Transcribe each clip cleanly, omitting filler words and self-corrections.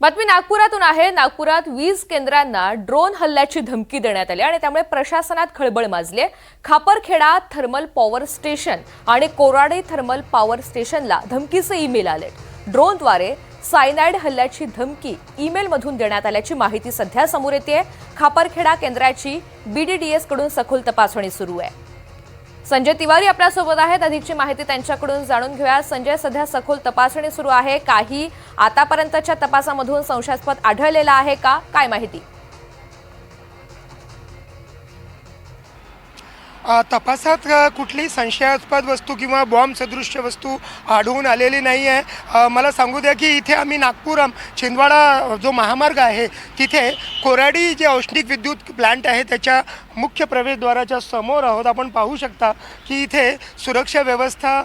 बातमी नागपुरातून आहे। नागपुरात वीज केंद्रांना ड्रोन हल्ल्याची धमकी देण्यात आली आणि त्यामुळे प्रशासनात खळबळ माजली। खापरखेडा थर्मल पॉवर स्टेशन आणि कोराडी थर्मल पॉवर स्टेशनला धमकीचे ईमेल आले। ड्रोनद्वारे सायनाइड हल्ल्याची धमकी ईमेलमधून देण्यात आल्याची माहिती सध्या समोर येते। खापरखेडा केंद्राची बीडीडीएस कडून सखोल तपासणी सुरू आहे। संजय तिवारी आपल्यासोबत आहेत। अधिकची माहिती त्यांच्याकडून जाणून घेऊया। संजय, सध्या सखोल तपासणी सुरू आहे, काही आतापर्यंतच्या तपासामधून संशयास्पद आढळलेला आहे का, काय माहिती? तपासात कुठलीही संशयास्पद वस्तू किंवा बॉम्ब सदृश्य वस्तू आढळून आलेली नाही आहे। मला सांगू द्या की इथे आम्ही नागपूर छिंदवाडा जो महामार्ग आहे तिथे कोराडी जे औष्णिक विद्युत प्लांट आहे त्याच्या मुख्य प्रवेशद्वाराच्या समोर आहोत। आपण पाहू शकता की इथे सुरक्षा व्यवस्था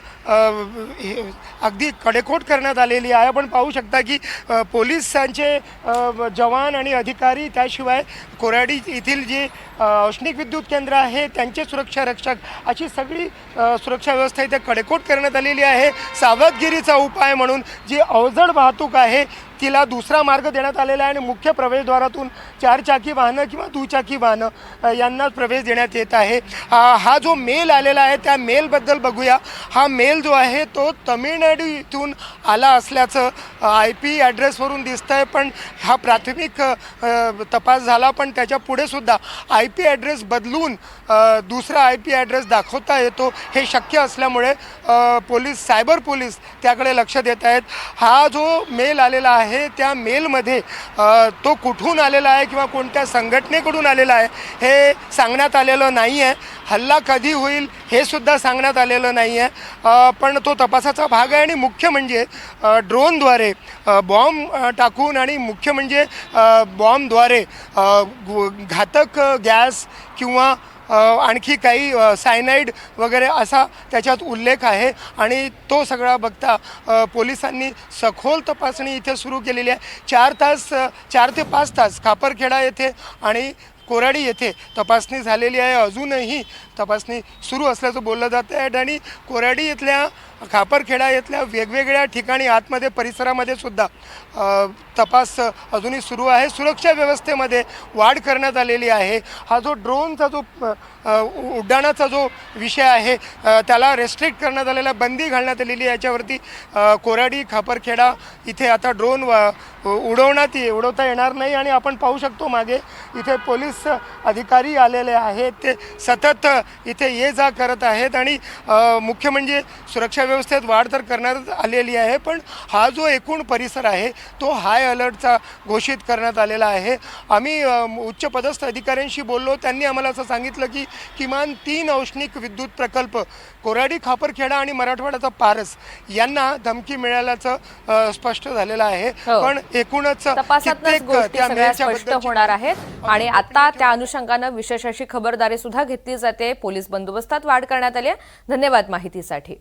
अगदी कडेकोट करण्यात आलेली आहे। आपण पाहू शकता की पोलिसांचे जवान आणि अधिकारी, त्याशिवाय कोराडी येथील जे औष्णिक विद्युत केंद्र आहे त्यांचे सुरक्षा रक्षक, अशी सगळी सुरक्षा व्यवस्था इथे कडेकोट करण्यात आलेली आहे। सावधगिरीचा उपाय म्हणून जी अवजड वाहतूक आहे तिला दुसरा मार्ग देण्यात आलेला आहे आणि मुख्य प्रवेशद्वारातून 4 चाकी वाहनं किंवा दुचाकी वाहनं यांना प्रवेश देण्यात येत आहे। हा जो मेल आलेला आहे त्या मेलबद्दल बघूया। हा मेल जो आहे तो तमिळनाडू इथून आला असल्याचं IP ॲड्रेसवरून दिसतं आहे, पण हा प्राथमिक तपास झाला, पण त्याच्या पुढे सुद्धा IP ॲड्रेस बदलून दुसरा IP ॲड्रेस दाखवता येतो। हे शक्य असल्यामुळे सायबर पोलीस त्याकडे लक्ष देत आहेत। हा जो मेल आलेला आहे त्या मेलमध्ये तो कुठून आलेला आहे किंवा कोणत्या संघटनेकडून आलेला आहे हे सांगण्यात आलेलं नाही आहे। हल्ला कधी होईल हे सुद्धा सांगण्यात आलेलं नाही आहे, पण तो तपासाचा भाग आहे। आणि मुख्य म्हणजे ड्रोनद्वारे बॉम्ब टाकून आणि मुख्य म्हणजे बॉम्बद्वारे घातक गॅस किंवा आणखी काही सायनाइड वगैरे असा त्याच्यात उल्लेख आहे। आणि तो सगळा बघता पोलिसांनी सखोल तपासणी इथे सुरू केलेली आहे। 4 ते 5 तास खापरखेडा येथे आणि कोराडी येथे तपासणी झालेली आहे। अजूनही तपासणी सुरू असल्याचं बोललं जात आहे आणि कोराडी इथल्या खापरखेडा इथल्या वेगवेगळ्या ठिकाणी आतमध्ये परिसरामध्ये सुद्धा तपास अजूनही सुरू आहे। सुरक्षा व्यवस्थेमध्ये वाढ करण्यात आलेली आहे। हा जो ड्रोनचा जो उड्डाणाचा जो विषय आहे त्याला रेस्ट्रिक्ट करण्यात आलेला, बंदी घालण्यात आलेली आहे। याच्यावरती कोराडी खापरखेडा इथे आता ड्रोन उडवता येणार नाही। आणि आपण पाहू शकतो मागे इथे पोलीस अधिकारी आलेले आहेत, ते सतत इथे ये जा करत आहेत। आणि मुख्य म्हणजे सुरक्षा व्यवस्थेत वाढ तर करण्यात आलेली आहे, पण हा जो एकूण परिसर आहे तो हाय अलर्टचा घोषित करण्यात आलेला आहे। आम्ही उच्च पदस्थ अधिकाऱ्यांशी बोललो, त्यांनी आम्हाला असं सांगितलं की किमान 3 औष्णिक विद्युत प्रकल्प कोराडी, खापरखेडा आणि मराठवाड्याचा पारस यांना धमकी मिळाल्याचं स्पष्ट झालेलं आहे। पण एकूणच तपासातच गोष्टी सगळ्या स्पष्ट होणार आहेत आणि आता त्या अनुषंगाने विशेष अशी खबरदारी सुद्धा घेतली जाते। पोलीस बंदोबस्तात वाढ करण्यात आली आहे। धन्यवाद माहितीसाठी।